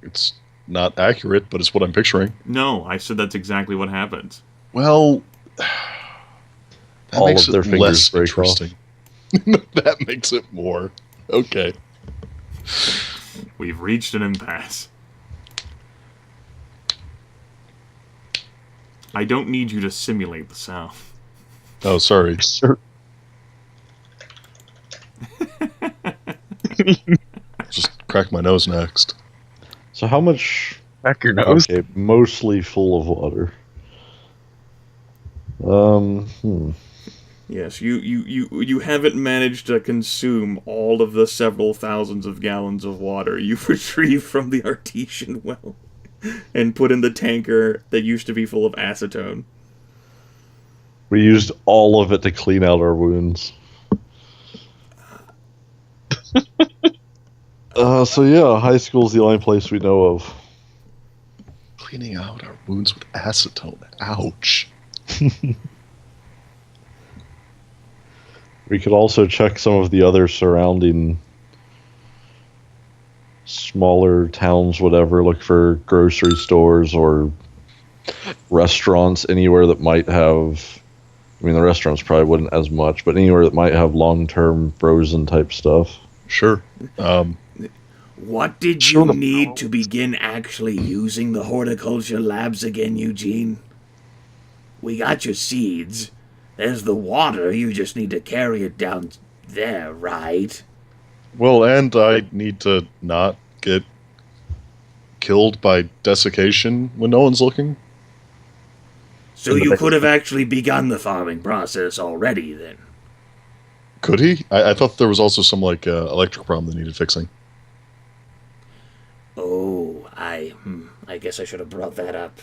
It's not accurate, but it's what I'm picturing. No, I said that's exactly what happens. Well, that All makes of their it fingers less break interesting. That makes it more. Okay. We've reached an impasse. I don't need you to simulate the sound. Oh, sorry. Sure. Just crack my nose next. So how much... Back your nose. Okay, mostly full of water. Yes, you haven't managed to consume all of the several thousands of gallons of water you've retrieved from the artesian well and put in the tanker that used to be full of acetone. We used all of it to clean out our wounds. So yeah, high school's the only place we know of. Cleaning out our wounds with acetone. Ouch. We could also check some of the other surrounding smaller towns, whatever, look for grocery stores or restaurants, anywhere that might have... I mean, the restaurants probably wouldn't as much, but anywhere that might have long-term frozen type stuff. Sure. What did you need to begin actually using the horticulture labs again, Eugene? We got your seeds. There's the water, you just need to carry it down there, right? Well, and I need to not get killed by desiccation when no one's looking. So you could have actually begun the farming process already, then. Could he? I thought there was also some, electric problem that needed fixing. Oh, I guess I should have brought that up.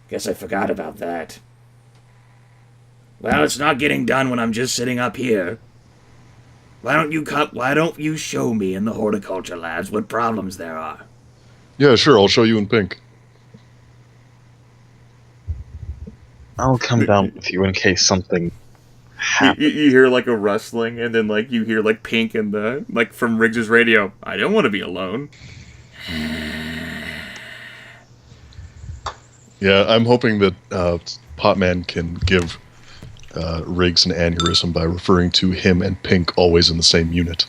Guess I forgot about that. Well, it's not getting done when I'm just sitting up here. Why don't you show me in the horticulture labs what problems there are? Yeah, sure, I'll show you in pink. I'll come down with you in case something happens. You hear like a rustling, and then you hear pink and the from Riggs's radio. I don't want to be alone. Yeah, I'm hoping that Potman can give Riggs an aneurysm by referring to him and Pink always in the same unit.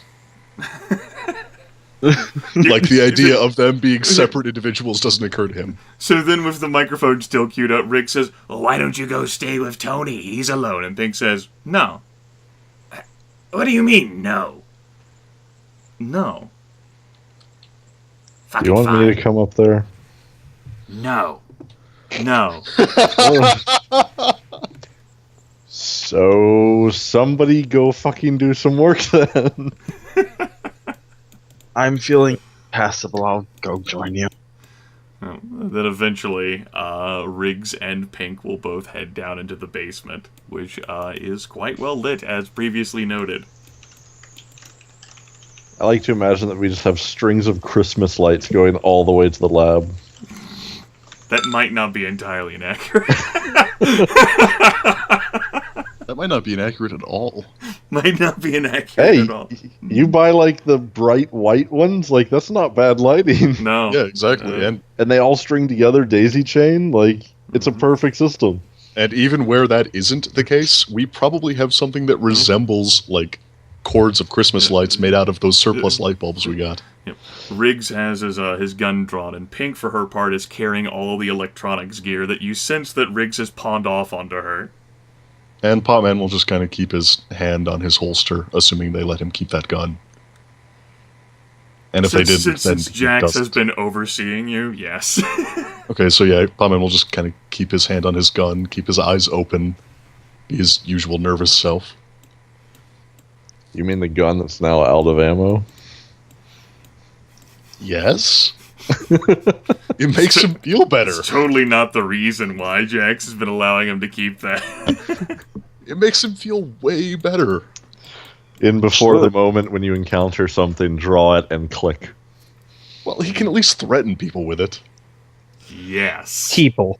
The idea of them being separate individuals doesn't occur to him. So then with the microphone still queued up, Riggs says, well, why don't you go stay with Tony? He's alone. And Pink says, no. What do you mean, no? No. Fucking You want fine. me to come up there? No. No. So somebody go fucking do some work then. I'm feeling passable. I'll go join you. Then eventually, Riggs and Pink will both head down into the basement, which is quite well lit, as previously noted. I like to imagine that we just have strings of Christmas lights going all the way to the lab. That might not be entirely inaccurate. That might not be inaccurate at all. Might not be inaccurate at all. You buy the bright white ones, that's not bad lighting. No. Yeah, exactly. And they all string together daisy chain, it's a perfect system. And even where that isn't the case, we probably have something that resembles cords of Christmas lights made out of those surplus light bulbs we got. Yep. Riggs has his gun drawn, and Pink, for her part, is carrying all the electronics gear that you sense that Riggs has pawned off onto her. And Potman will just kind of keep his hand on his holster, assuming they let him keep that gun. And if they didn't, then since Jax has been overseeing you, yes. Okay, so yeah, Potman will just kind of keep his hand on his gun, keep his eyes open, be his usual nervous self. You mean the gun that's now out of ammo? Yes. It makes him feel better. It's totally not the reason why Jax has been allowing him to keep that. It makes him feel way better. Before the moment when you encounter something, draw it and click. Well, he can at least threaten people with it. Yes. People.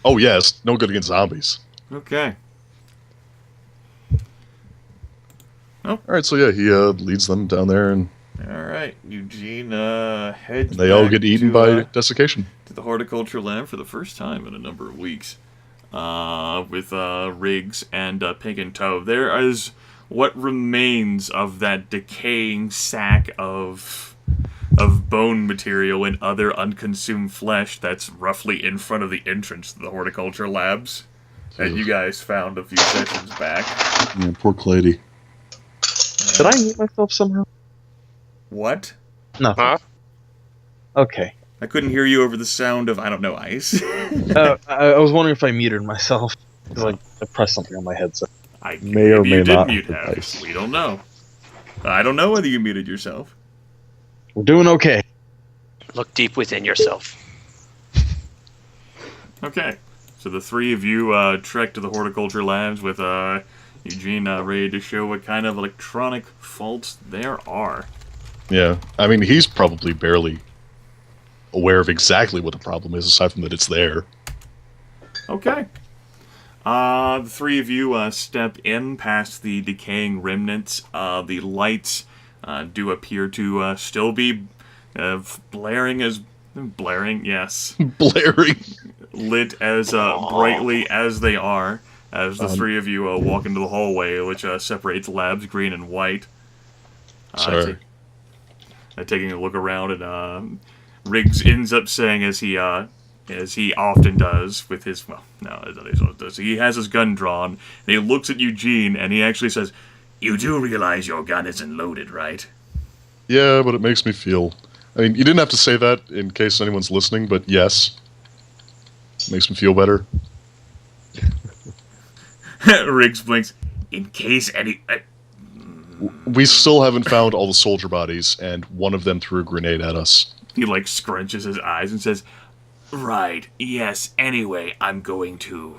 Oh yes, no good against zombies. Okay. All right, so yeah, he leads them down there, and Alright, Eugene heads they all back get eaten to, by desiccation. to the horticulture lab for the first time in a number of weeks. With Riggs and Pink and Toe. There is what remains of that decaying sack of bone material and other unconsumed flesh that's roughly in front of the entrance to the horticulture labs that you guys found a few sessions back. Yeah, poor Clady. Did I mute myself somehow? What? Nothing. Huh? Okay. I couldn't hear you over the sound of, I don't know, ice. I was wondering if I muted myself. Because I pressed something on my headset. May or maybe may you did not mute have have. ice. We don't know. I don't know whether you muted yourself. We're doing okay. Look deep within yourself. Okay. So the three of you trek to the horticulture labs with Eugene ready to show what kind of electronic faults there are. Yeah, I mean, he's probably barely aware of exactly what the problem is, aside from that it's there. Okay. The three of you step in past the decaying remnants. The lights do appear to still be blaring, yes. Blaring. Lit as brightly as they are, as the three of you walk into the hallway, which separates labs green and white. Sorry. Taking a look around, and Riggs ends up saying, as he often does with his, he has his gun drawn, and he looks at Eugene, and he actually says, "You do realize your gun isn't loaded, right?" Yeah, but it makes me feel... I mean, you didn't have to say that in case anyone's listening, but yes. Makes me feel better. Riggs blinks. In case any... We still haven't found all the soldier bodies, and one of them threw a grenade at us. He, scrunches his eyes and says, "Right, yes, anyway, I'm gonna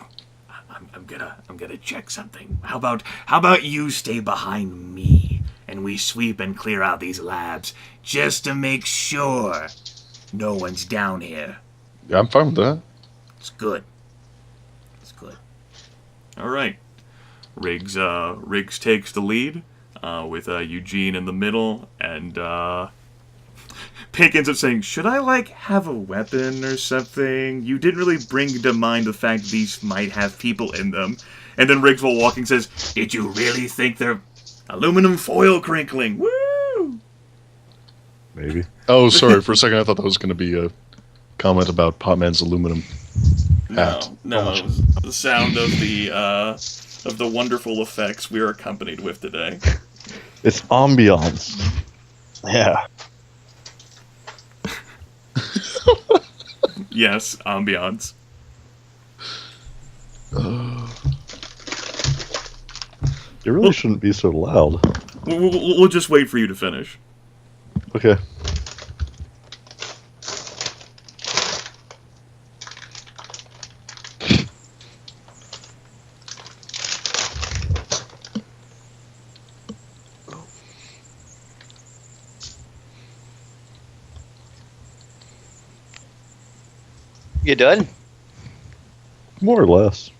check something. How about you stay behind me, and we sweep and clear out these labs, just to make sure no one's down here." Yeah, I'm fine with that. It's good. It's good. Alright. Riggs takes the lead, with Eugene in the middle, and Pink ends up saying, "Should I, have a weapon or something? You didn't really bring to mind the fact these might have people in them." And then Riggs, while walking, says, "Did you really think they're aluminum foil crinkling? Woo!" Maybe. Oh, sorry, for a second I thought that was going to be a comment about Potman's aluminum hat. No, it was the sound of the wonderful effects we are accompanied with today. It's ambiance. Yeah. Yes, ambiance. It really shouldn't be so loud. We'll just wait for you to finish. Okay. You done? More or less.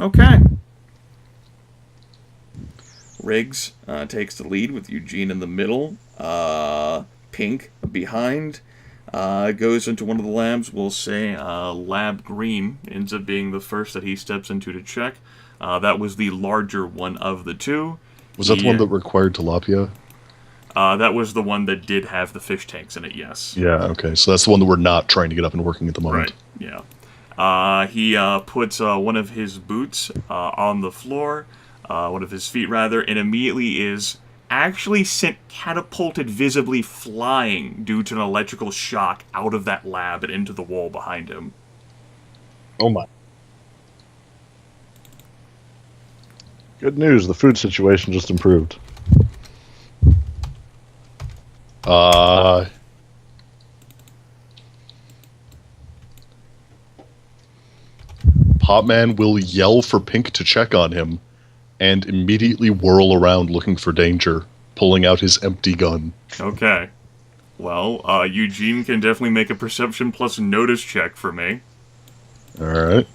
Okay. Riggs takes the lead with Eugene in the middle. Pink behind. Goes into one of the labs. We'll say Lab Green ends up being the first that he steps into to check. That was the larger one of the two. Was that the one that required tilapia? That was the one that did have the fish tanks in it, yes. Yeah, okay. So that's the one that we're not trying to get up and working at the moment. Right, yeah. He puts one of his boots on the floor, one of his feet rather, and immediately is actually sent catapulted visibly flying due to an electrical shock out of that lab and into the wall behind him. Oh my. Good news, the food situation just improved. Potman will yell for Pink to check on him, and immediately whirl around looking for danger, pulling out his empty gun. Okay. Well, Eugene can definitely make a perception plus notice check for me. Alright.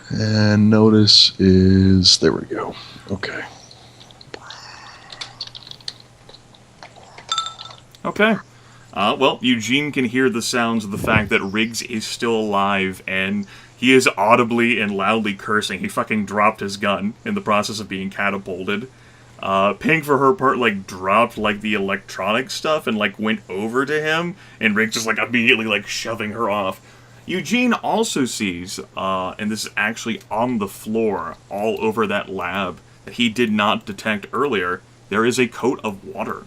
And notice is... There we go. Okay. Okay. Well, Eugene can hear the sounds of the fact that Riggs is still alive, and he is audibly and loudly cursing. He fucking dropped his gun in the process of being catapulted. Pink, for her part, like, dropped, like, the electronic stuff and, like, went over to him, and Riggs just, like, immediately, like, shoving her off. Eugene also sees, and this is actually on the floor, all over that lab, that he did not detect earlier, there is a coat of water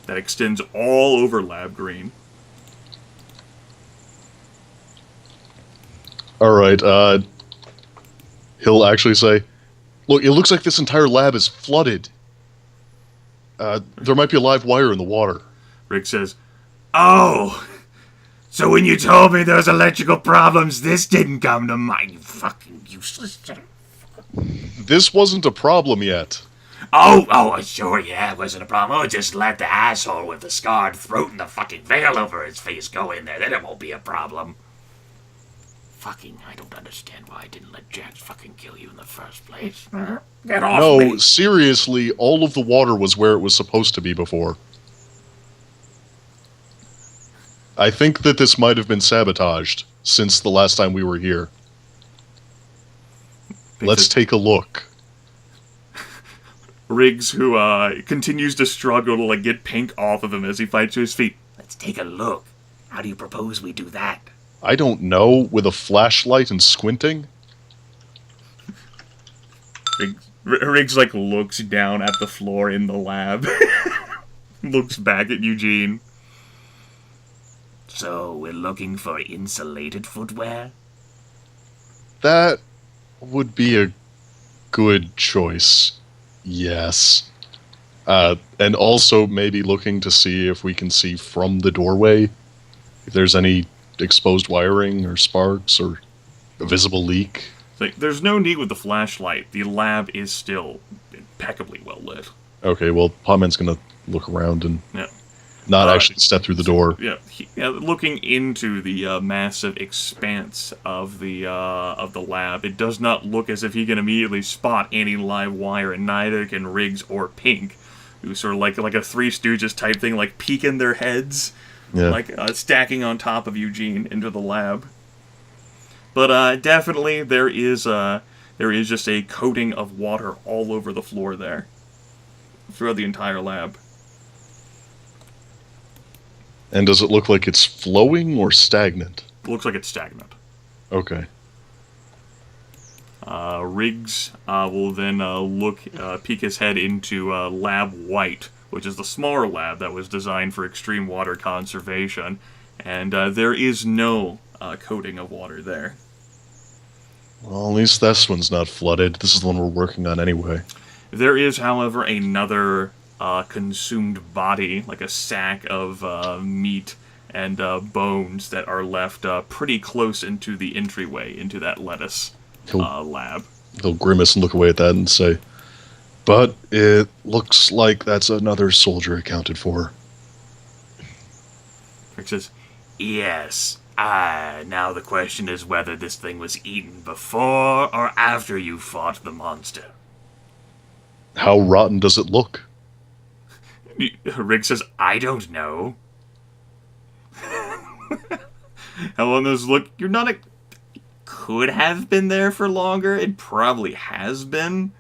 that extends all over Lab Green. Alright, he'll actually say, look, it looks like this entire lab is flooded. There might be a live wire in the water. Rick says, "Oh, so when you told me there was electrical problems, this didn't come to mind, you fucking useless son of-" This wasn't a problem yet. Oh, sure, yeah, it wasn't a problem. Oh, just let the asshole with the scarred throat and the fucking veil over his face go in there, then it won't be a problem. Fucking, I don't understand why I didn't let Jax fucking kill you in the first place. Get off me! No, seriously, all of the water was where it was supposed to be before. I think that this might have been sabotaged since the last time we were here. Let's take a look. Riggs, who continues to struggle to, like, get Pink off of him as he fights to his feet. Let's take a look. How do you propose we do that? I don't know, with a flashlight and squinting? Riggs, like, looks down at the floor in the lab. Looks back at Eugene. So, we're looking for insulated footwear? That would be a good choice. Yes. And also maybe looking to see if we can see from the doorway if there's any exposed wiring or sparks or a visible leak. Like, there's no need with the flashlight. The lab is still impeccably well lit. Okay, well, Potman's gonna look around and Yeah. not actually step through the door. Yeah, looking into the massive expanse of the lab, it does not look as if he can immediately spot any live wire, and neither can Riggs or Pink, who sort of like a Three Stooges type thing, like peeking their heads, Yeah. like stacking on top of Eugene into the lab. But definitely there is just a coating of water all over the floor there, throughout the entire lab. And does it look like it's flowing or stagnant? Looks like it's stagnant. Okay. Riggs will then peek his head into Lab White, which is the smaller lab that was designed for extreme water conservation, and there is no coating of water there. Well, at least this one's not flooded. This is the one we're working on anyway. There is, however, another consumed body, like a sack of meat and bones that are left pretty close into the entryway into that lettuce lab. He'll grimace and look away at that and say, "But it looks like that's another soldier accounted for." Rick says, Yes. Now the question is whether this thing was eaten before or after you fought the monster. How rotten does it look? Rick says, I don't know. Helen is, look, you're not a... Could have been there for longer. It probably has been.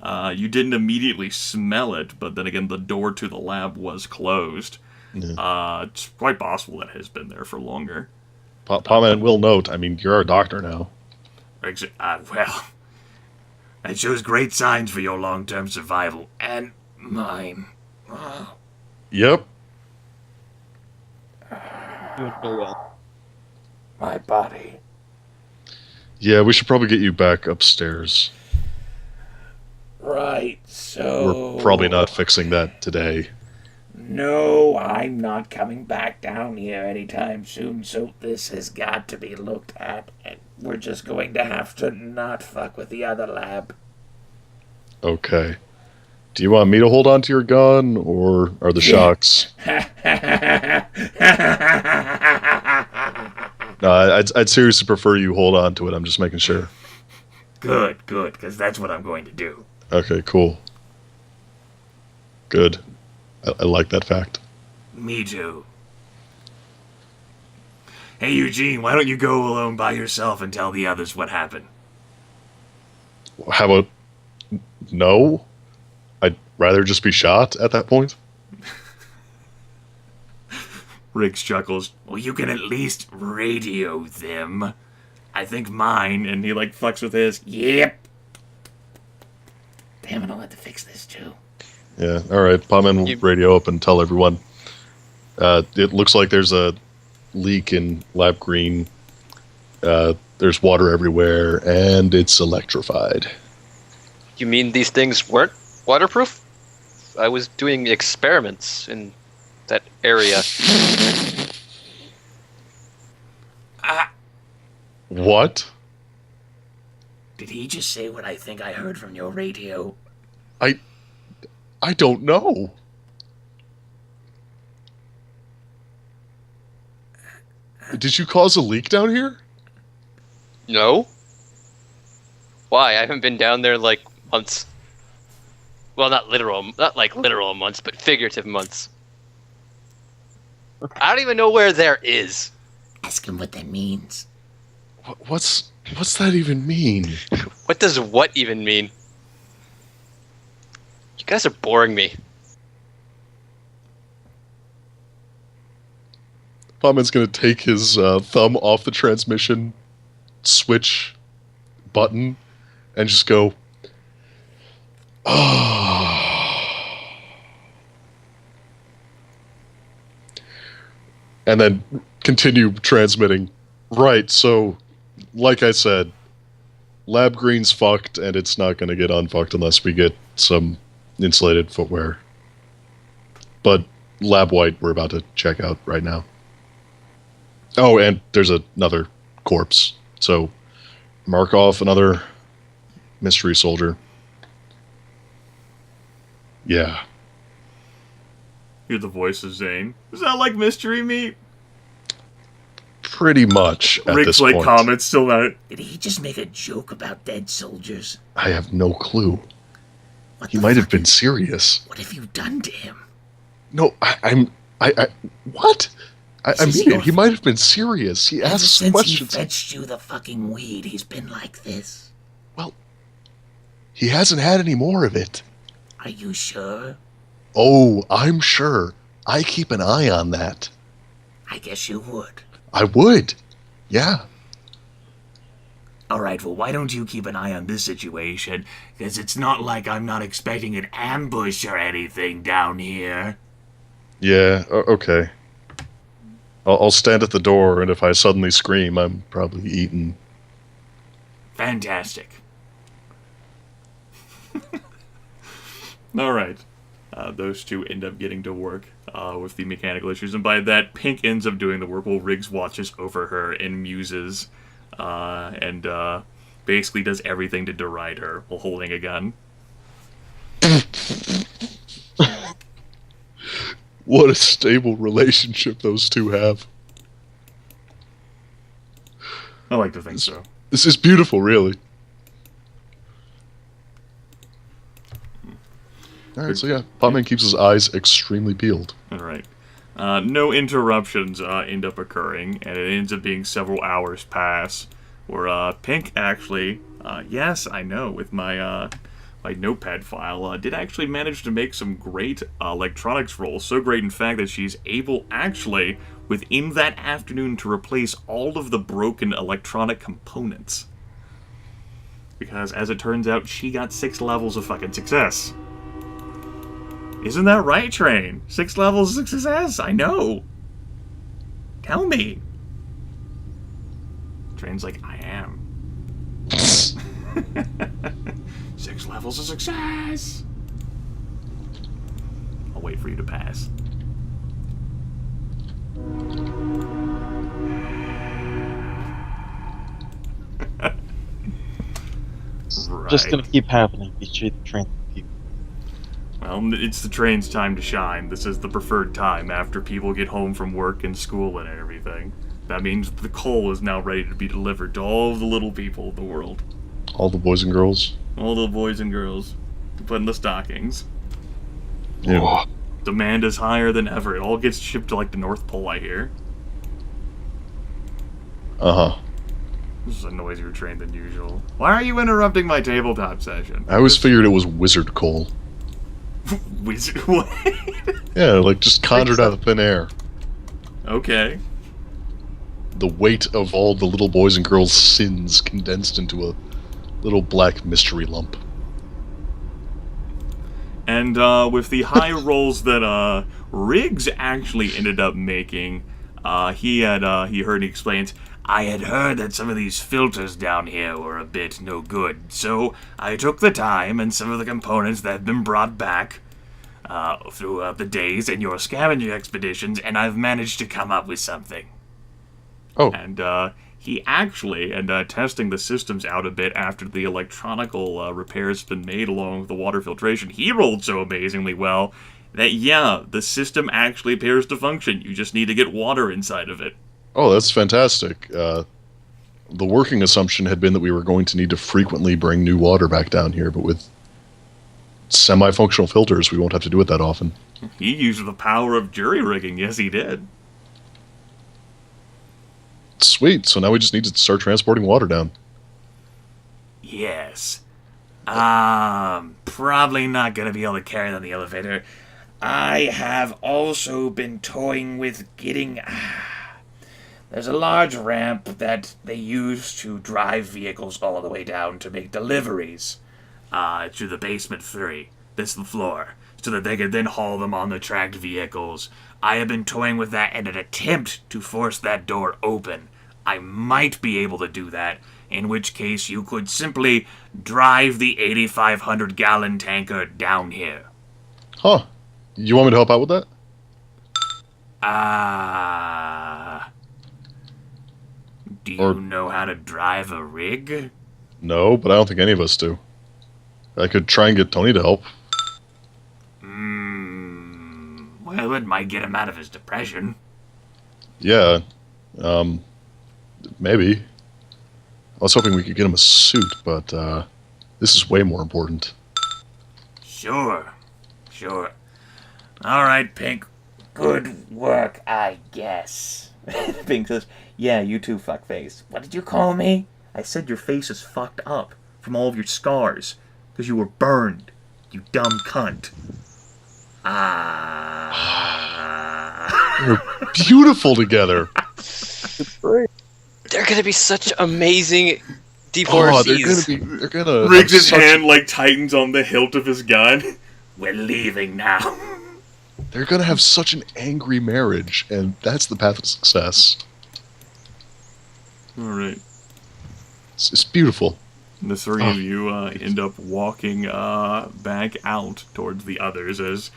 You didn't immediately smell it, but then again, the door to the lab was closed. Yeah. It's quite possible that it has been there for longer. Potman will note, I mean, you're our doctor now. Well, that shows great signs for your long-term survival, and mine. Yep. My body. Yeah, we should probably get you back upstairs. Right, so... We're probably not fixing that today. No, I'm not coming back down here anytime soon, so this has got to be looked at, and we're just going to have to not fuck with the other lab. Okay. Do you want me to hold on to your gun, or are the shocks? No, I'd seriously prefer you hold on to it. I'm just making sure. Good, because that's what I'm going to do. Okay, cool. Good. I like that fact. Me too. Hey, Eugene, why don't you go alone by yourself and tell the others what happened? How about no? I'd rather just be shot at that point. Riggs chuckles. Well, you can at least radio them. I think mine, and he like fucks with his. Yep. Damn it, I'll have to fix this too. Yeah, alright. Potman will radio up and tell everyone. It looks like there's a leak in Lab Green. There's water everywhere, and it's electrified. You mean these things weren't waterproof? I was doing experiments in that area. What? Did he just say what I think I heard from your radio? I don't know. Did you cause a leak down here? No? Why? I haven't been down there like months. Well, not like literal months, but figurative months. I don't even know where there is. Ask him what that means. What's that even mean? What does what even mean? You guys are boring me. Potman's gonna take his thumb off the transmission switch button and just go, and then continue transmitting. Right, so, like I said, Lab Green's fucked, and it's not going to get unfucked unless we get some insulated footwear. But Lab White, we're about to check out right now. Oh, and there's another corpse. So, mark off another mystery soldier. Yeah. Hear the voice of Zane. Is that like mystery meat? Pretty much at Rick's this like point. comments still not. Did he just make a joke about dead soldiers? I have no clue. What He the might have fuck been serious. What have you done to him? No, what? I This is mean, your he might have been serious. He Ever asks since questions. he fetched you the fucking weed, he's been like this. Well, he hasn't had any more of it. Are you sure? Oh, I'm sure. I keep an eye on that. I guess you would. I would. Yeah. Alright, well, why don't you keep an eye on this situation? Because it's not like I'm not expecting an ambush or anything down here. Yeah, okay. I'll stand at the door, and if I suddenly scream, I'm probably eaten. Fantastic. Alright. Those two end up getting to work with the mechanical issues, and by that, Pink ends up doing the work while Riggs watches over her and muses, and basically does everything to deride her while holding a gun. What a stable relationship those two have. I like to think so. This is beautiful, really. Alright, so yeah, Potman keeps his eyes extremely peeled. Alright. No interruptions end up occurring, and it ends up being several hours pass, where Pink actually, yes, I know, with my my notepad file, did actually manage to make some great electronics rolls. So great, in fact, that she's able, actually, within that afternoon, to replace all of the broken electronic components. Because, as it turns out, she got 6 levels of fucking success. Isn't that right, Train? 6 levels of success? I know. Tell me. Train's like, I am. 6 levels of success. I'll wait for you to pass. Right. Just gonna keep happening. You treat the train people. Well, it's the train's time to shine. This is the preferred time after people get home from work and school and everything. That means the coal is now ready to be delivered to all of the little people of the world. All the boys and girls. All the boys and girls to put in the stockings. Yeah. Demand is higher than ever. It all gets shipped to, like, the North Pole, I hear. Uh-huh. This is a noisier train than usual. Why are you interrupting my tabletop session? I always figured it was wizard coal. Wizard what? Yeah, like just conjured out of thin air. Okay. The weight of all the little boys and girls' sins condensed into a little black mystery lump. And with the high rolls that Riggs actually ended up making, he heard he explains, I had heard that some of these filters down here were a bit no good, so I took the time and some of the components that have been brought back throughout the days in your scavenging expeditions, and I've managed to come up with something. Oh. And he actually, testing the systems out a bit after the electronical repairs have been made along with the water filtration, he rolled so amazingly well that, yeah, the system actually appears to function. You just need to get water inside of it. Oh, that's fantastic. The working assumption had been that we were going to need to frequently bring new water back down here, but with semi-functional filters, we won't have to do it that often. He used the power of jury rigging. Yes, he did. Sweet, so now we just need to start transporting water down. Yes. Probably not gonna be able to carry it on the elevator. I have also been toying with getting... There's a large ramp that they use to drive vehicles all the way down to make deliveries to the basement 3. This is the floor. So that they could then haul them on the tracked vehicles. I have been toying with that in an attempt to force that door open. I might be able to do that, in which case you could simply drive the 8,500-gallon tanker down here. Huh. You want me to help out with that? Do you know how to drive a rig? No, but I don't think any of us do. I could try and get Tony to help. Well, it might get him out of his depression. Yeah. Maybe. I was hoping we could get him a suit, but this is way more important. Sure. All right, Pink. Good work, I guess. Pink says, yeah, you too, fuckface. What did you call me? I said your face is fucked up from all of your scars. Because you were burned, you dumb cunt. We're beautiful together. They're gonna be such amazing divorcees. They're gonna Riggs' hand, like, tightens on the hilt of his gun. We're leaving now. They're gonna have such an angry marriage, and that's the path of success. Alright. It's beautiful. The three of you end up walking back out towards the others as,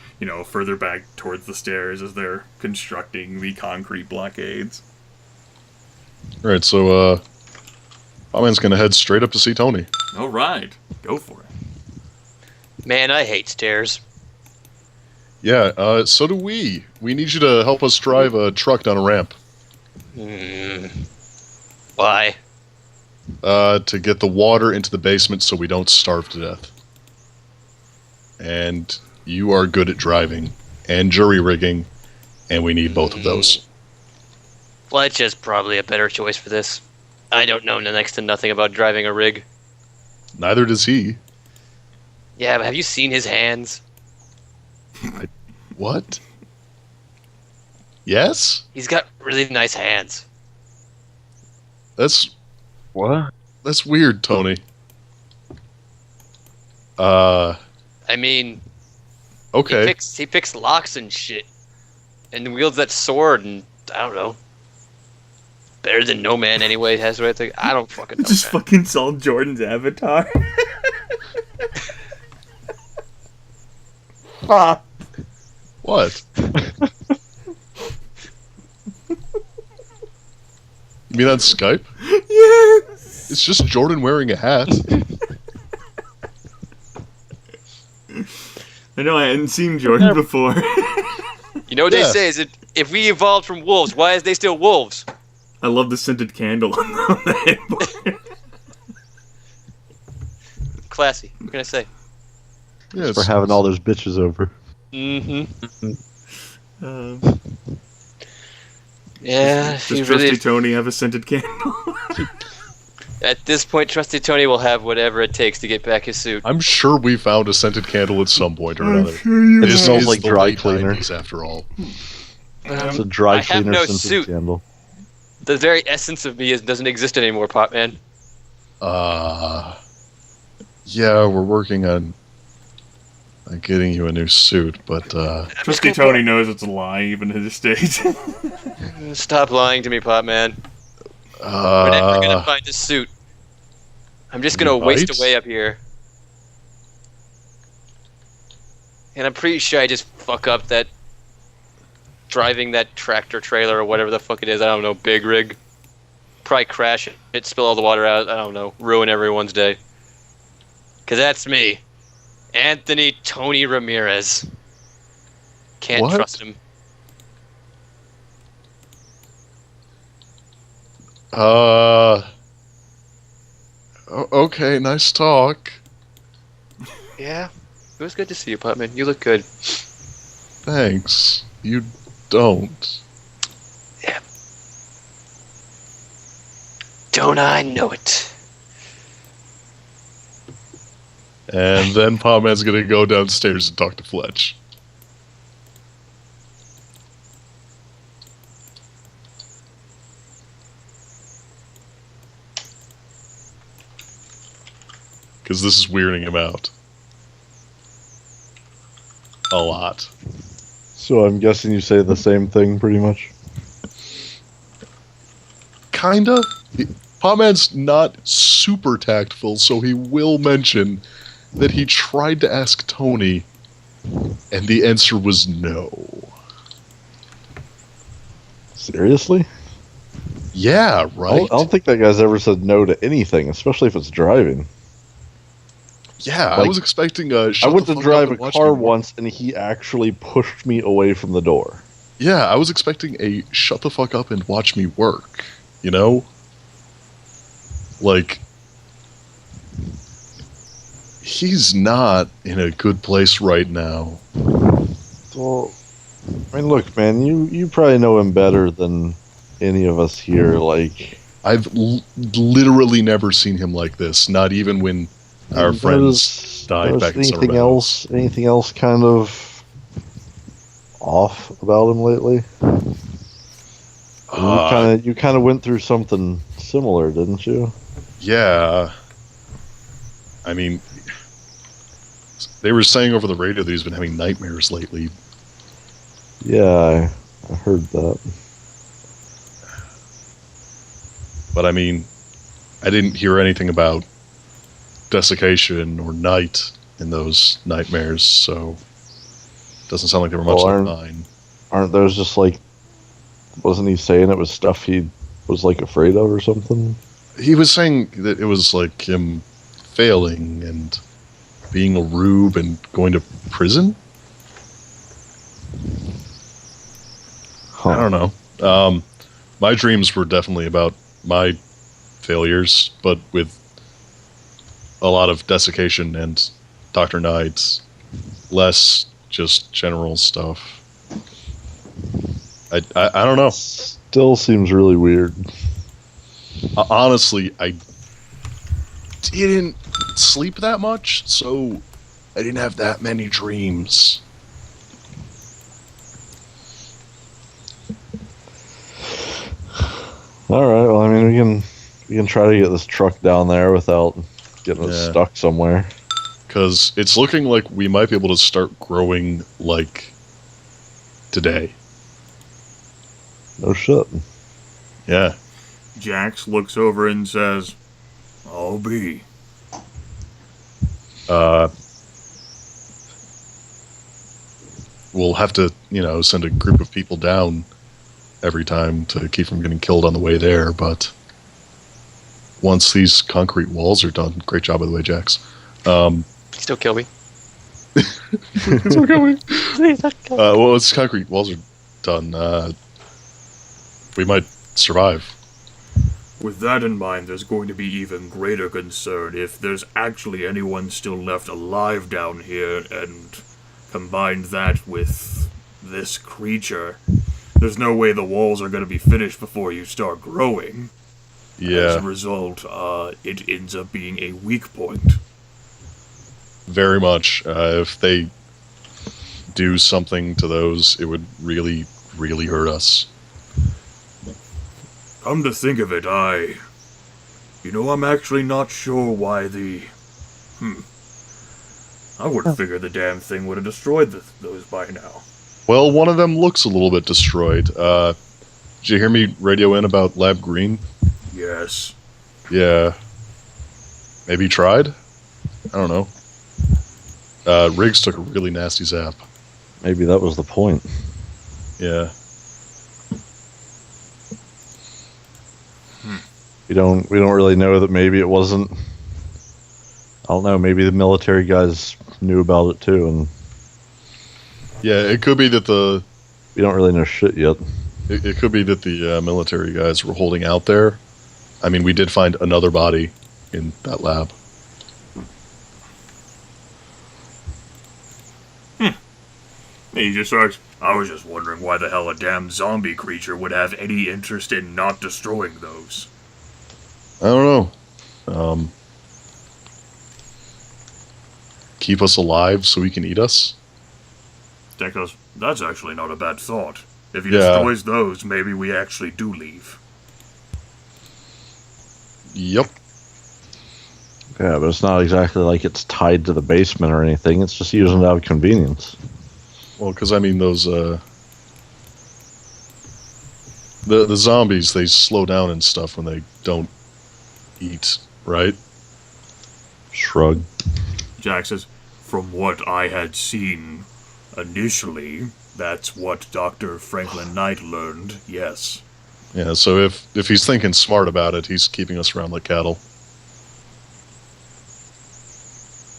further back towards the stairs as they're constructing the concrete blockades. Alright, so, Potman's gonna head straight up to see Tony. Alright, go for it. Man, I hate stairs. Yeah, so do we. We need you to help us drive a truck down a ramp. Why? To get the water into the basement so we don't starve to death. And you are good at driving and jury rigging, and we need both of those. Fletch is probably a better choice for this. I don't know next to nothing about driving a rig. Neither does he. Yeah, but have you seen his hands? What? Yes? He's got really nice hands. That's What? that's weird, Tony. I mean, Okay. he picks locks and shit, and wields that sword, and I don't know. Better than no man anyway. Has the right thing. I don't fucking know. Just man. fucking saw Jordan's avatar. What? You mean on Skype? Yes! It's just Jordan wearing a hat. I know, I hadn't seen Jordan before. You know what they say is that if we evolved from wolves, why is they still wolves? I love the scented candle on the headboard. classy. What can I say? Yeah, For having all those bitches over. Mm-hmm. Um, Yeah, does he Trusty really. Tony have a scented candle? At this point, Trusty Tony will have whatever it takes to get back his suit. I'm sure we found a scented candle at some point or another. It This smells is like the dry late cleaner. 90s after all. It's a dry I have cleaner no scented suit. candle. The very essence of me doesn't exist anymore, Potman. Yeah, we're working on getting you a new suit, but Trusty Tony knows it's a lie, even at this stage. Stop lying to me, Potman. We're never gonna find a suit. I'm just gonna waste away up here. And I'm pretty sure I just fuck up that driving that tractor trailer or whatever the fuck it is. I don't know, big rig. Probably crash it, spill all the water out. I don't know, ruin everyone's day. Cause that's me, Anthony Tony Ramirez. Can't What? trust him. Okay, nice talk. Yeah, it was good to see you, Potman. You look good. Thanks. You don't. Yeah. Don't I know it? And then Potman's gonna go downstairs and talk to Fletch. Because this is weirding him out. A lot. So I'm guessing you say the same thing, pretty much. Kinda. Potman's not super tactful, so he will mention that he tried to ask Tony, and the answer was no. Seriously? Yeah, right? I don't think that guy's ever said no to anything, especially if it's driving. Yeah, I Like, was expecting I shut went the to fuck drive up a and watch car me work. once, and he actually pushed me away from the door. Yeah, I was expecting a shut the fuck up and watch me work. You know? Like, he's not in a good place right now. Well, I mean, look, man, you probably know him better than any of us here. Like, I've literally never seen him like this, not even when our friends died back in Summer Meadows. Anything else kind of off about him lately? You kind of went through something similar, didn't you? Yeah. I mean, they were saying over the radio that he's been having nightmares lately. Yeah, I heard that. But I mean, I didn't hear anything about desiccation or night in those nightmares, so doesn't sound like they were much Well, like mine. Aren't those just like? Wasn't he saying it was stuff he was like afraid of or something? He was saying that it was like him failing and being a rube and going to prison. Huh. I don't know. My dreams were definitely about my failures, but with a lot of desiccation and Dr. Knight's, less just general stuff. I don't know. Still seems really weird. Honestly, I didn't sleep that much, so I didn't have that many dreams. All right. Well, I mean, we can try to get this truck down there without getting it Yeah. stuck somewhere. Because it's looking like we might be able to start growing, like, today. No shit. Yeah. Jax looks over and says, "I'll be." We'll have to, send a group of people down every time to keep from getting killed on the way there, but once these concrete walls are done, great job, by the way, Jax. Still kill me. It's okay. Please don't kill me. Once concrete walls are done, we might survive. With that in mind, there's going to be even greater concern if there's actually anyone still left alive down here, and combine that with this creature. There's no way the walls are going to be finished before you start growing. As a Yeah, result, it ends up being a weak point. very much. If they do something to those, it would really, really hurt us. Come to think of it, I'm actually not sure why I would figure the damn thing would have destroyed those by now. Well, one of them looks a little bit destroyed. Did you hear me radio in about Lab Green? Yes. Yeah. Maybe tried? I don't know. Riggs took a really nasty zap. Maybe that was the point. Yeah. We don't really know that maybe it wasn't. I don't know. Maybe the military guys knew about it too, and Yeah, it could be that we don't really know shit yet. it could be that the military guys were holding out there. I mean, we did find another body in that lab. He just starts. I was just wondering why the hell a damn zombie creature would have any interest in not destroying those. I don't know. Keep us alive so he can eat us? Tech goes, that's actually not a bad thought. If he Yeah. destroys those, maybe we actually do leave. Yep. Yeah, but it's not exactly like it's tied to the basement or anything. It's just using it out of convenience. Well, because, I mean, those, the zombies, they slow down and stuff when they don't eat, right? Shrug. Jack says, from what I had seen initially, that's what Dr. Franklin Knight learned, yes. Yeah, so if he's thinking smart about it, he's keeping us around like cattle.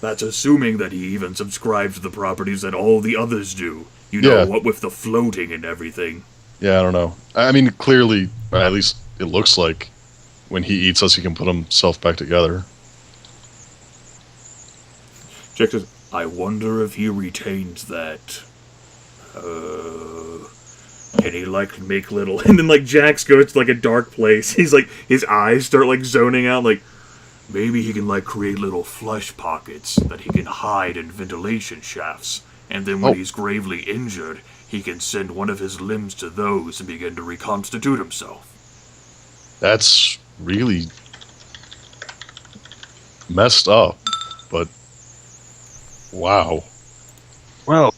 That's assuming that he even subscribes to the properties that all the others do. You know, Yeah. what with the floating and everything. Yeah, I don't know. I mean, clearly, at least it looks like when he eats us, he can put himself back together. Jack says, I wonder if he retains that. Can he, make little... And then, Jax goes to, a dark place. He's, his eyes start, zoning out, maybe he can, create little flesh pockets that he can hide in ventilation shafts. And then when he's gravely injured, he can send one of his limbs to those and begin to reconstitute himself. That's really messed up, but wow. Well,